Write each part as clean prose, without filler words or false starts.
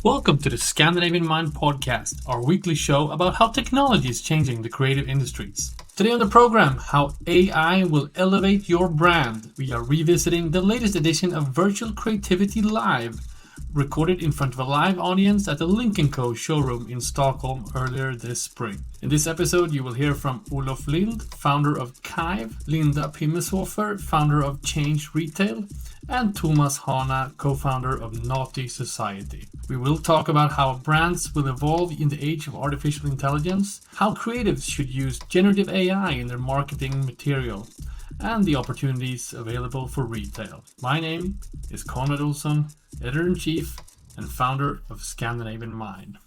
Welcome to the Scandinavian Mind podcast, our weekly show about how technology is changing the creative industries. Today on the program, how AI will elevate your brand. We are revisiting the latest edition of Virtual Creativity Live, recorded in front of a live audience at the Lynk Co showroom in Stockholm earlier this spring. In this episode, you will hear from OLOF LINDH, founder of KiveLINDA Pimmeshofer, founder of Change Retail, and Thomas Hana, co-founder of Naughty Society. We will talk about how brands will evolve in the age of artificial intelligence, how creatives should use generative AI in their marketing material, and the opportunities available for retail. My name is Konrad Olsson, editor-in-chief and founder of Scandinavian Mind.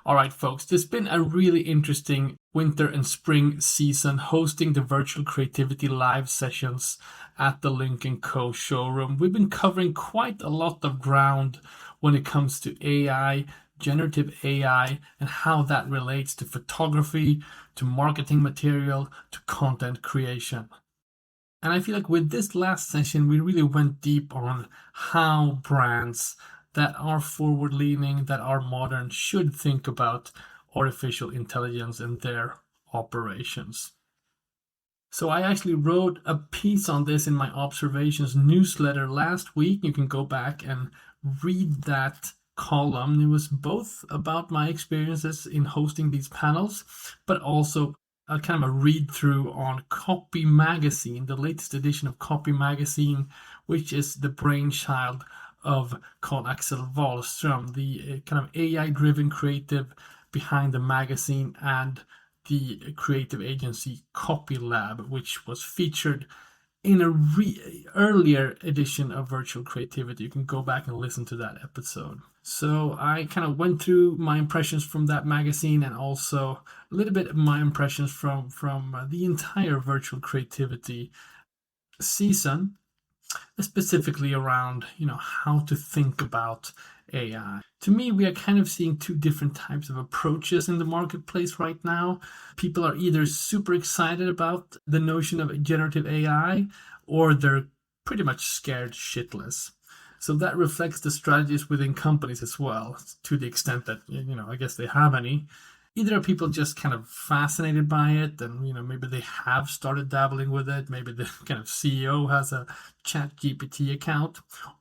All right, folks, this has been a really interesting winter and spring season hosting the Virtual Creativity Live sessions at the Lynk Co showroom. We've been covering quite a lot of ground when it comes to AI, generative AI, and how that relates to photography, to marketing material, to content creation. And I feel like with this last session, we really went deep on how brands that are forward-leaning, that are modern, should think about artificial intelligence in their operations. So I actually wrote a piece on this in my observations newsletter last week. You can go back and read that column. It was both about my experiences in hosting these panels, but also a kind of a read-through on Copy Magazine, the latest edition of Copy Magazine, which is the brainchild of Karl-Axel Wahlström, the kind of AI-driven creative behind the magazine and the creative agency Copy Lab, which was featured in a earlier edition of Virtual Creativity. You can go back and listen to that episode. So I kind of went through my impressions from that magazine and also a little bit of my impressions from the entire Virtual Creativity season, specifically around, how to think about AI. To me, we are kind of seeing two different types of approaches in the marketplace right now. People are either super excited about the notion of generative AI, or they're pretty much scared shitless. So that reflects the strategies within companies as well, to the extent that, I guess they have any. Either are people just kind of fascinated by it and, maybe they have started dabbling with it. Maybe the kind of CEO has a ChatGPT account,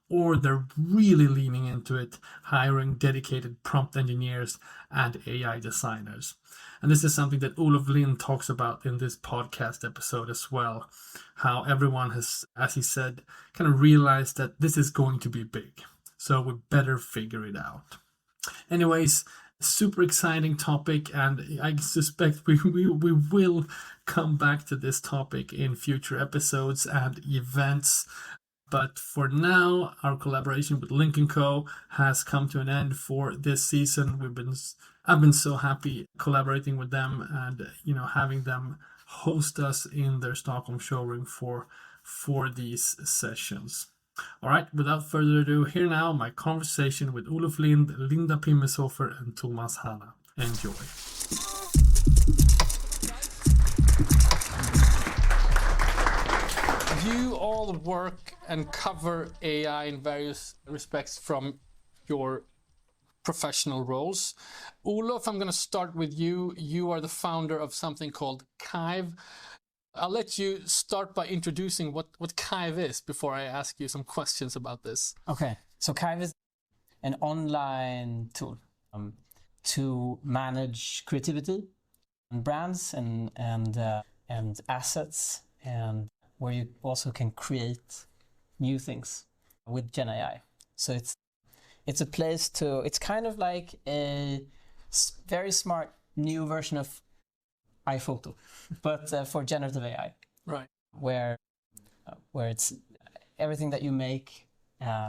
or they're really leaning into it, hiring dedicated prompt engineers and AI designers. And this is something that OLOF LINDH talks about in this podcast episode as well, how everyone has, as he said, kind of realized that this is going to be big. So we better figure it out. Anyways, super exciting topic, and I suspect we will come back to this topic in future episodes and events. But for now, our collaboration with Lynk Co has come to an end for this season. I've been so happy collaborating with them and having them host us in their Stockholm showroom for these sessions. All right, without further ado, here now my conversation with OLOF LINDH, Linda Pimmeshofer, and Thomas Hana. Enjoy. You all work and cover AI in various respects from your professional roles. OLOF, I'm going to start with you. You are the founder of something called Kive. I'll let you start by introducing what Kive is before I ask you some questions about this. Okay, so Kive is an online tool to manage creativity and brands and assets, and where you also can create new things with Gen AI. So it's a place to, it's kind of like a very smart new version of iPhoto, but for generative AI, right? Where it's everything that you make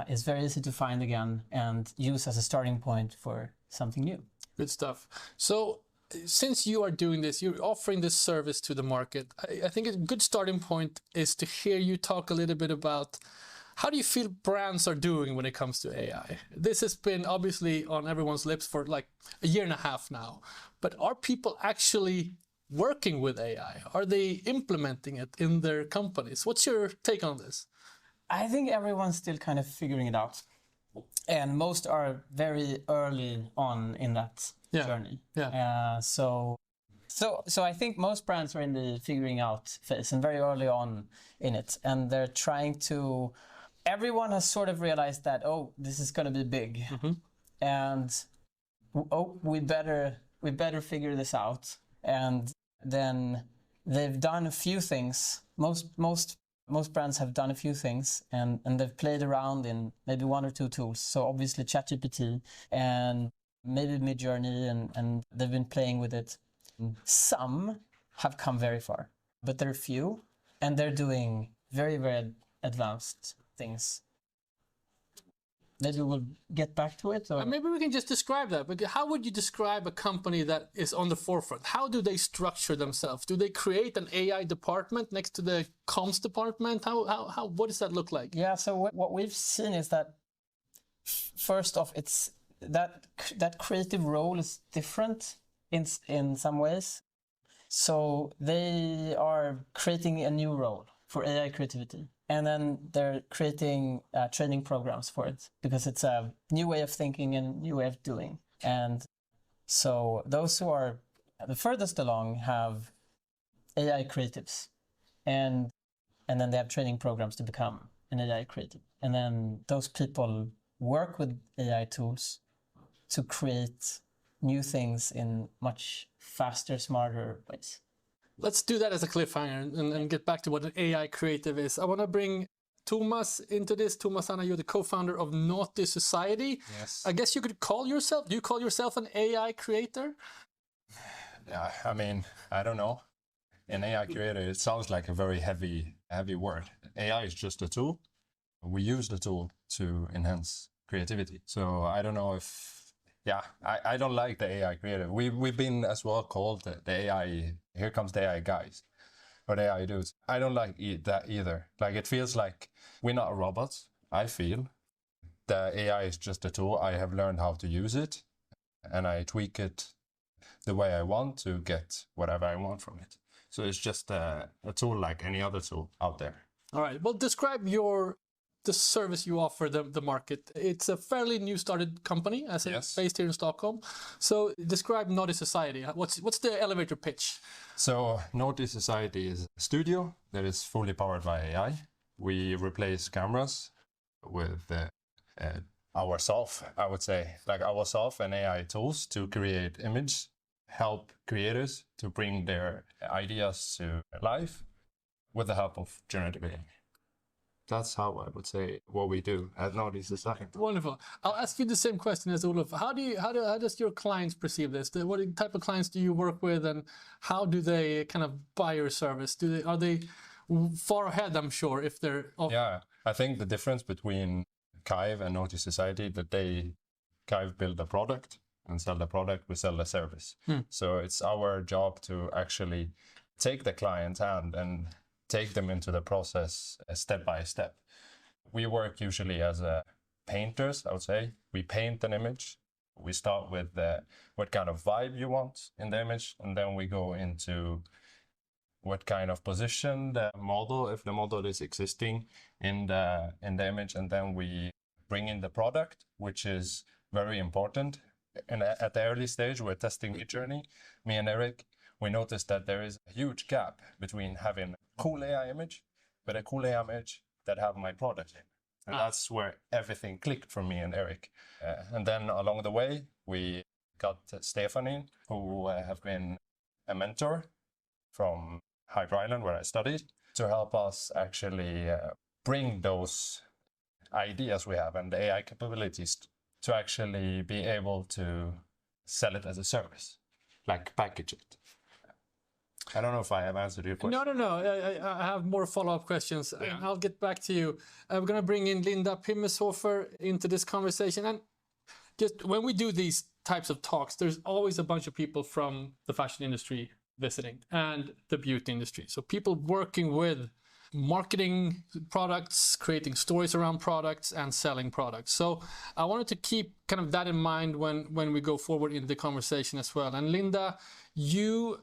is very easy to find again and use as a starting point for something new. Good stuff. So since you are doing this, you're offering this service to the market, I think a good starting point is to hear you talk a little bit about how do you feel brands are doing when it comes to AI? This has been obviously on everyone's lips for like a year and a half now, but are people actually working with AI? Are they implementing it in their companies? What's your take on this? I think everyone's still kind of figuring it out. And most are very early on in that journey. Yeah. So I think most brands are in the figuring out phase and very early on in it. And they're trying to... Everyone has sort of realized that, oh, this is going to be big. And, oh, we better figure this out. And then they've done a few things. Most brands have done a few things, and they've played around in maybe one or two tools. So obviously ChatGPT and maybe Midjourney, and they've been playing with it. Some have come very far, but there are few, and they're doing very, very advanced things. Maybe we'll get back to it. Or... Maybe we can just describe that. But how would you describe a company that is on the forefront? How do they structure themselves? Do they create an AI department next to the comms department? What does that look like? Yeah. So what we've seen is that first off, it's that creative role is different in some ways. So they are creating a new role for AI creativity. And then they're creating training programs for it because it's a new way of thinking and new way of doing. And so those who are the furthest along have AI creatives, and then they have training programs to become an AI creative. And then those people work with AI tools to create new things in much faster, smarter ways. Let's do that as a cliffhanger and get back to what an AI creative is. I want to bring Thomas into this. Thomas Hanna, you're the co-founder of Naughty Society. Yes. I guess you could call yourself, do you call yourself an AI creator? Yeah, I mean, I don't know. An AI creator, it sounds like a very heavy word. AI is just a tool. We use the tool to enhance creativity. So I don't know if... Yeah, I don't like the AI creative. We've been as well called the AI, here comes the AI guys, or the AI dudes. I don't like that either. Like, it feels like we're not robots, I feel. The AI is just a tool. I have learned how to use it, and I tweak it the way I want to get whatever I want from it. So it's just a tool like any other tool out there. All right, well, describe the service you offer the market. It's a fairly new started company, as it's based here in Stockholm. So describe Naughty Society. What's the elevator pitch? So Naughty Society is a studio that is fully powered by AI. We replace cameras with ourselves, I would say, like ourselves and AI tools to create image, help creators to bring their ideas to life with the help of generative AI. That's how I would say what we do at Naughty Society. Wonderful. I'll ask you the same question as Olof. How does your clients perceive this? What type of clients do you work with, and how do they kind of buy your service? Are they far ahead? I'm sure if they're. Yeah, I think the difference between Kive and Naughty Society that Kive build a product and sell the product, we sell the service. So it's our job to actually take the client's hand and take them into the process step by step. We work usually as painters, I would say. We paint an image. We start with what kind of vibe you want in the image, and then we go into what kind of position the model, if the model is existing in the image, and then we bring in the product, which is very important. And at the early stage, we're testing Midjourney, me and Eric. We noticed that there is a huge gap between having a cool AI image, but a cool AI image that have my product in. And that's where everything clicked for me and Eric. And then along the way, we got Stephanie, who have been a mentor from Hyper Island, where I studied, to help us actually bring those ideas we have and the AI capabilities to actually be able to sell it as a service, like package it. I don't know if I have answered your question. No. I have more follow-up questions. Yeah. I'll get back to you. I'm going to bring in Linda Pimmeshofer into this conversation. And just when we do these types of talks, there's always a bunch of people from the fashion industry visiting and the beauty industry. So people working with marketing products, creating stories around products, and selling products. So I wanted to keep kind of that in mind when we go forward in the conversation as well. And Linda, you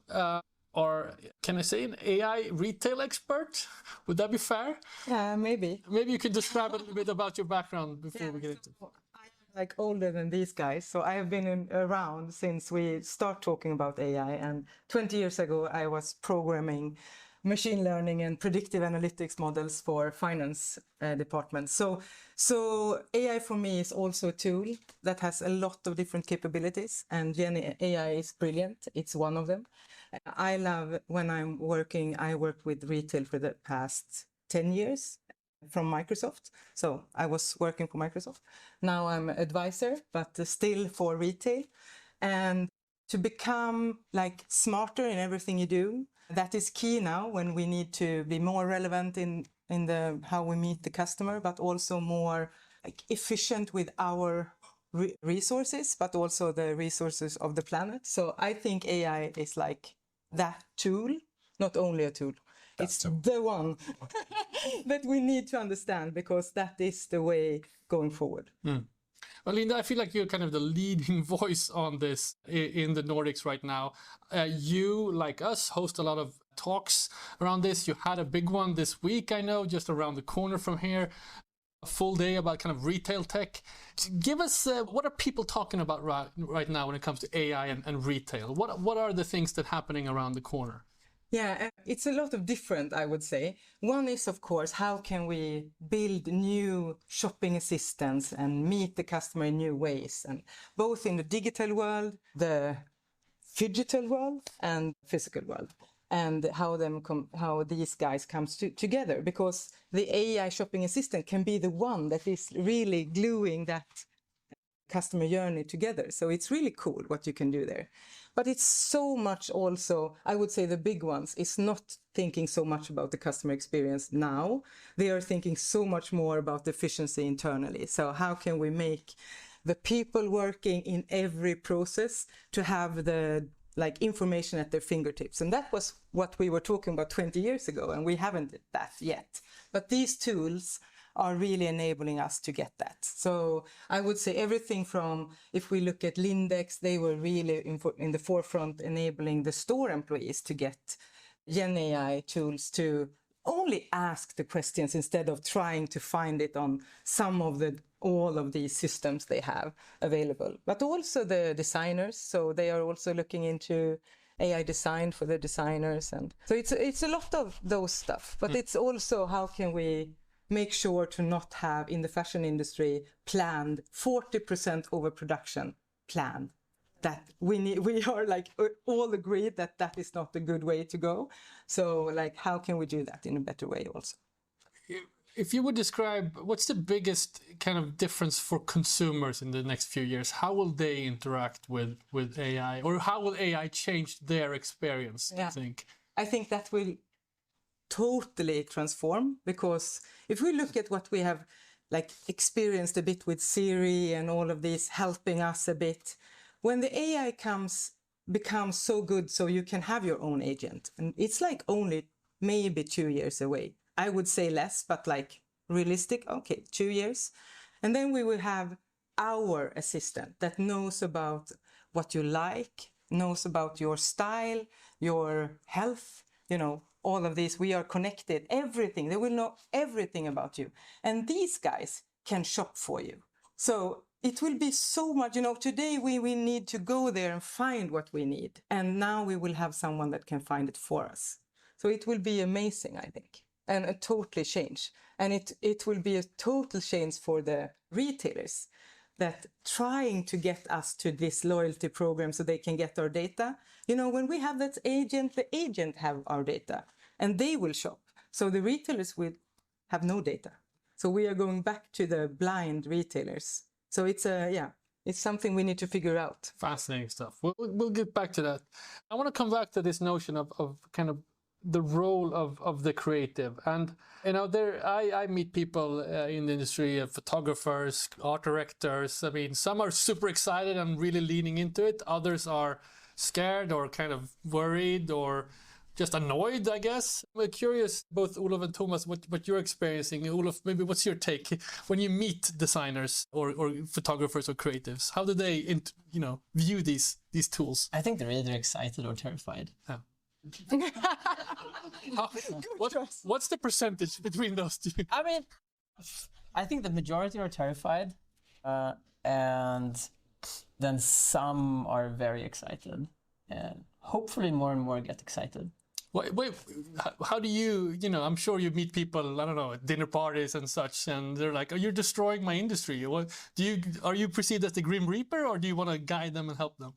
are, can I say, an AI retail expert? Would that be fair? Yeah, maybe. Maybe you could describe a little bit about your background before we get into it. I'm like older than these guys, so I have been around since we start talking about AI. And 20 years ago, I was programming machine learning and predictive analytics models for finance departments. So AI for me is also a tool that has a lot of different capabilities, and Gen AI is brilliant. It's one of them. I love when I'm working, I worked with retail for the past 10 years from Microsoft. So I was working for Microsoft. Now I'm an advisor, but still for retail. And to become like smarter in everything you do, that is key now when we need to be more relevant in the how we meet the customer, but also more like efficient with our resources, but also the resources of the planet. So I think AI is like that tool, not only a tool. It's the one that we need to understand, because that is the way going forward. Well, Linda, I feel like you're kind of the leading voice on this in the Nordics right now. You, like us, host a lot of talks around this. You had a big one this week, I know, just around the corner from here. A full day about kind of retail tech. Give us, what are people talking about right now when it comes to AI and retail? What are the things that are happening around the corner? Yeah, it's a lot of different, I would say. One is, of course, how can we build new shopping assistants and meet the customer in new ways, and both in the digital world, the phygital world, and physical world, and how these guys come together, because the AI shopping assistant can be the one that is really gluing that customer journey together. So it's really cool what you can do there. But it's so much also, I would say the big ones is not thinking so much about the customer experience now. They are thinking so much more about the efficiency internally. So how can we make the people working in every process to have the information at their fingertips? And that was what we were talking about 20 years ago, and we haven't that yet. But these tools are really enabling us to get that. So I would say everything from, if we look at Lindex, they were really in the forefront, enabling the store employees to get Gen AI tools to only ask the questions instead of trying to find it on all of these systems they have available. But also the designers, so they are also looking into AI design for the designers. And so it's a lot of those stuff, but it's also how can we make sure to not have, in the fashion industry, planned 40% overproduction planned. That we are like all agreed that that is not a good way to go. So like, how can we do that in a better way also? If you would describe, what's the biggest kind of difference for consumers in the next few years? How will they interact with AI, or how will AI change their experience, do you think? I think that will totally transform, because if we look at what we have like experienced a bit with Siri and all of these helping us a bit, when the AI becomes so good so you can have your own agent, and it's like only maybe 2 years away. I would say less, but like realistic, okay, 2 years. And then we will have our assistant that knows about what you like, knows about your style, your health, all of these. We are connected, everything. They will know everything about you. And these guys can shop for you. So it will be so much, today we need to go there and find what we need. And now we will have someone that can find it for us. So it will be amazing, I think, and a total change. And it will be a total change for the retailers that trying to get us to this loyalty program so they can get our data. When we have that agent, the agent have our data and they will shop. So the retailers will have no data. So we are going back to the blind retailers. So it's something we need to figure out. Fascinating stuff. We'll get back to that. I want to come back to this notion of kind of the role of the creative. And I meet people in the industry, photographers, art directors. I mean, some are super excited and really leaning into it. Others are scared or kind of worried or just annoyed, I guess. I'm curious, both Olof and Thomas, what you're experiencing. Olof, maybe what's your take when you meet designers or photographers or creatives? How do they view these tools? I think they're either excited or terrified. Yeah. What's the percentage between those two? I mean, I think the majority are terrified, and then some are very excited, and hopefully more and more get excited. Wait, how do you, I'm sure you meet people, I don't know, at dinner parties and such, and they're like, oh, you're destroying my industry. Are you perceived as the Grim Reaper, or do you want to guide them and help them?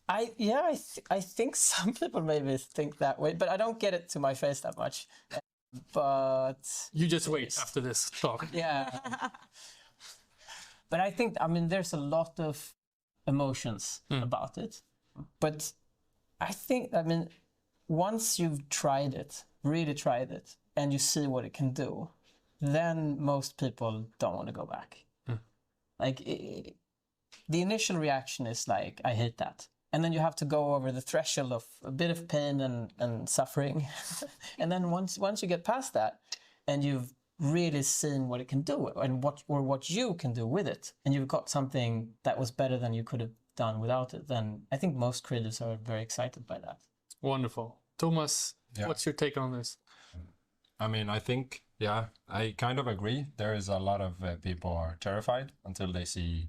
I think some people maybe think that way, but I don't get it to my face that much. But you just wait after this talk. Yeah. But I think, there's a lot of emotions about it. But I think, once you've tried it, really tried it, and you see what it can do, then most people don't want to go back. The initial reaction is like, I hate that. And then you have to go over the threshold of a bit of pain and suffering. And then once you get past that, and you've really seen what it can do and what you can do with it, and you've got something that was better than you could have done without it, then I think most creators are very excited by that. Wonderful. Thomas, what's your take on this? I think, I kind of agree. There is a lot of people are terrified until they see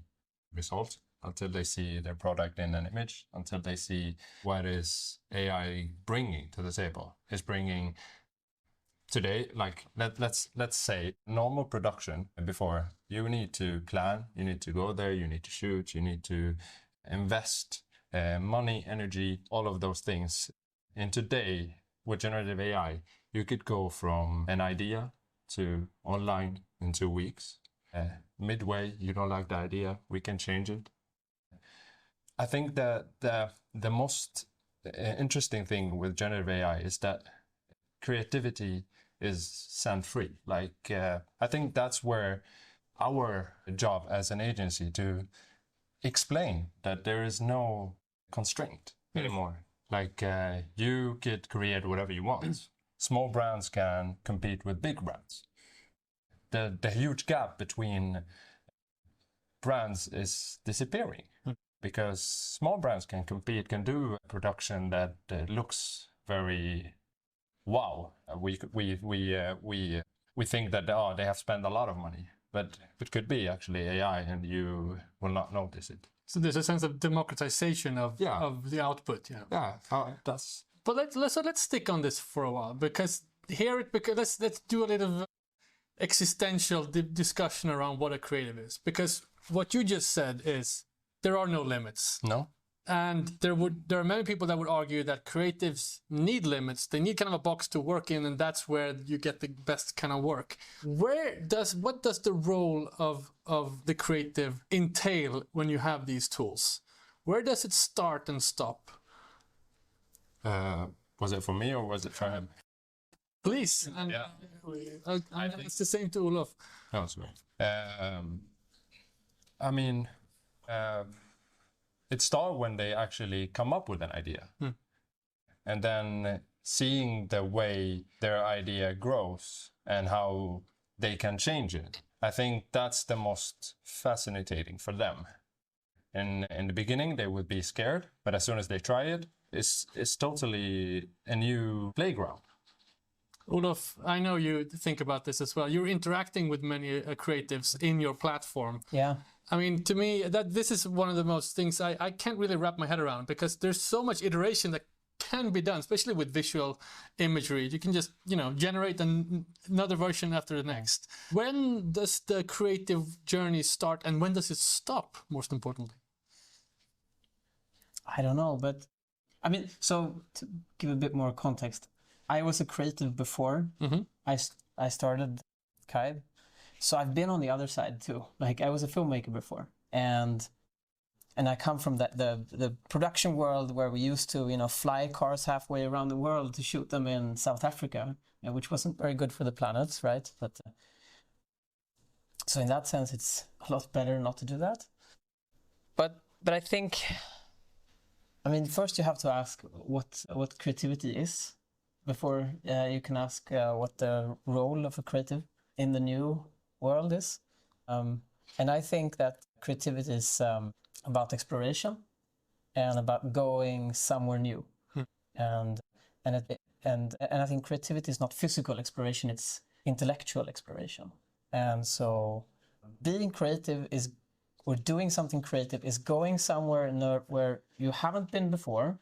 results, until they see their product in an image, until they see what is AI bringing to the table. It's bringing today, like let's say normal production before, you need to plan, you need to go there, you need to shoot, you need to invest money, energy, all of those things. And today, with generative AI, you could go from an idea to online in 2 weeks. Midway, you don't like the idea, we can change it. I think that the most interesting thing with generative AI is that creativity is sand-free. I think that's where our job as an agency to explain that there is no constraint anymore. You could create whatever you want. Small brands can compete with big brands. The huge gap between brands is disappearing because small brands can compete, can do a production that looks very wow. We think that they have spent a lot of money, but it could be actually AI, and you will not notice it. So there's a sense of democratization of the output. But let's stick on this for a while, because let's do a little existential discussion around what a creative is, because what you just said is there are no limits. No. And there are many people that would argue that creatives need limits. They need kind of a box to work in, and that's where you get the best kind of work. What does the role of the creative entail when you have these tools? Where does it start and stop? Was it for me or was it for him? Please. And I think it's the same to Olof. Oh, sorry. It starts when they actually come up with an idea. And then seeing the way their idea grows and how they can change it. I think that's the most fascinating for them. In the beginning, they would be scared, but as soon as they try it, it's totally a new playground. Olof, I know you think about this as well. You're interacting with many creatives in your platform. Yeah. I mean, to me, this is one of the most things I can't really wrap my head around, because there's so much iteration that can be done, especially with visual imagery. You can just, generate another version after the next. When does the creative journey start, and when does it stop, most importantly? I don't know, but so to give a bit more context, I was a creative before I started Kive. So I've been on the other side too. I was a filmmaker before, and I come from the production world where we used to, fly cars halfway around the world to shoot them in South Africa, which wasn't very good for the planet, right? But so in that sense, it's a lot better not to do that. But I think, first you have to ask what creativity is before you can ask what the role of a creative in the new world is. And I think that creativity is about exploration and about going somewhere new. And and I think creativity is not physical expression, it's intellectual expression. And so being creative or doing something creative is going somewhere where you haven't been before,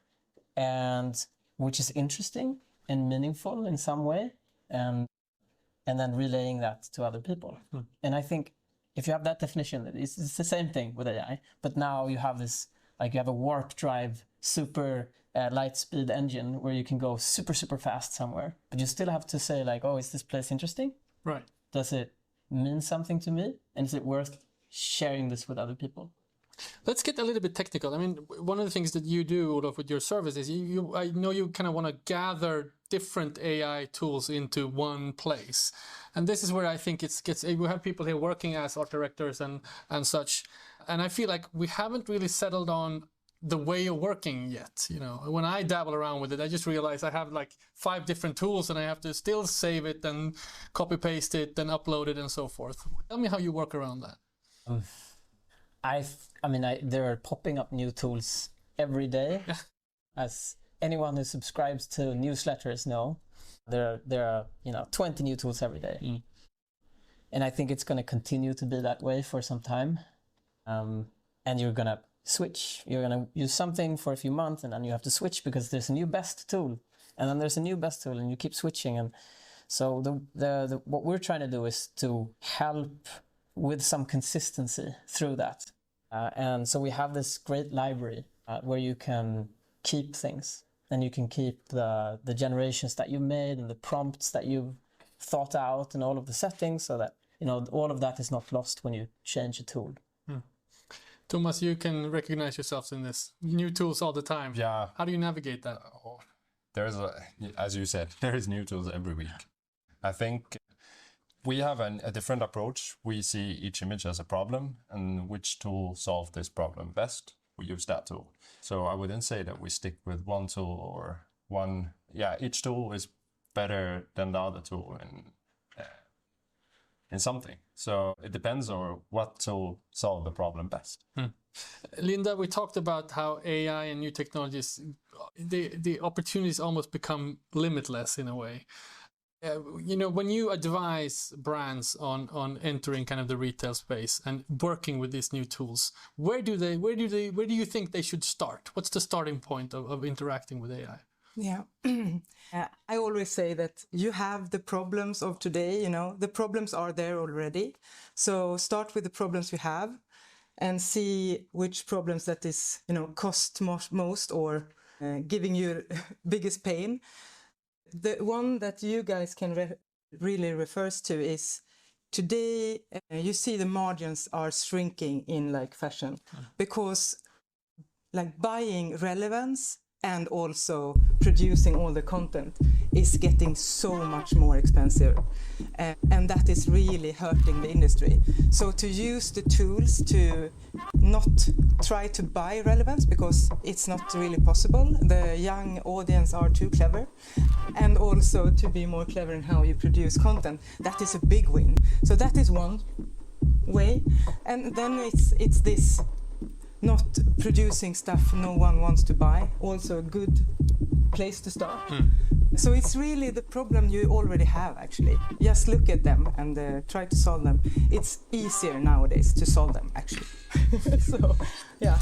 and which is interesting and meaningful in some way, and then relaying that to other people. And I think if you have that definition, it's the same thing with AI, but now you have this, like you have a warp drive, super light speed engine where you can go super, super fast somewhere, but you still have to say like, oh, is this place interesting? Right. Does it mean something to me? And is it worth sharing this with other people? Let's get a little bit technical. I mean, one of the things that you do, Olof, with your service is I know you kind of want to gather different AI tools into one place. And this is where I think we have people here working as art directors and such. And I feel like we haven't really settled on the way of working yet. You know, when I dabble around with it, I just realize I have like 5 different tools and I have to still save it and copy paste it and upload it and so forth. Tell me how you work around that. There are popping up new tools every day. As anyone who subscribes to newsletters know, there are 20 new tools every day. And I think it's going to continue to be that way for some time. And you're going to switch. You're going to use something for a few months and then you have to switch because there's a new best tool. And then there's a new best tool and you keep switching. And so what we're trying to do is to help with some consistency through that. And so we have this great library where you can keep things, and you can keep the generations that you made and the prompts that you've thought out and all of the settings, so that all of that is not lost when you change a tool. Thomas, you can recognize yourselves in this. New tools all the time. Yeah. How do you navigate that? As you said, there is new tools every week. I think we have a different approach. We see each image as a problem, and which tool solves this problem best, we use that tool. So I wouldn't say that we stick with one tool or one. Yeah, each tool is better than the other tool in something. So it depends on what tool solve the problem best. Linda, we talked about how AI and new technologies, the opportunities almost become limitless in a way. When you advise brands on entering kind of the retail space and working with these new tools, where do you think they should start? What's the starting point of interacting with AI? Yeah, I always say that you have the problems of today, the problems are there already. So start with the problems you have and see which problems that is, cost most or giving you biggest pain. The one that you guys can really refers to is today you see the margins are shrinking in like fashion because like buying relevance and also producing all the content is getting so much more expensive, and that is really hurting the industry. So to use the tools to not try to buy relevance because it's not really possible, the young audience are too clever, and also to be more clever in how you produce content, that is a big win. So that is one way, and then it's this not producing stuff no one wants to buy, also a good place to start. So it's really the problem you already have, actually. Just look at them and try to solve them. It's easier nowadays to solve them, actually. So, yeah.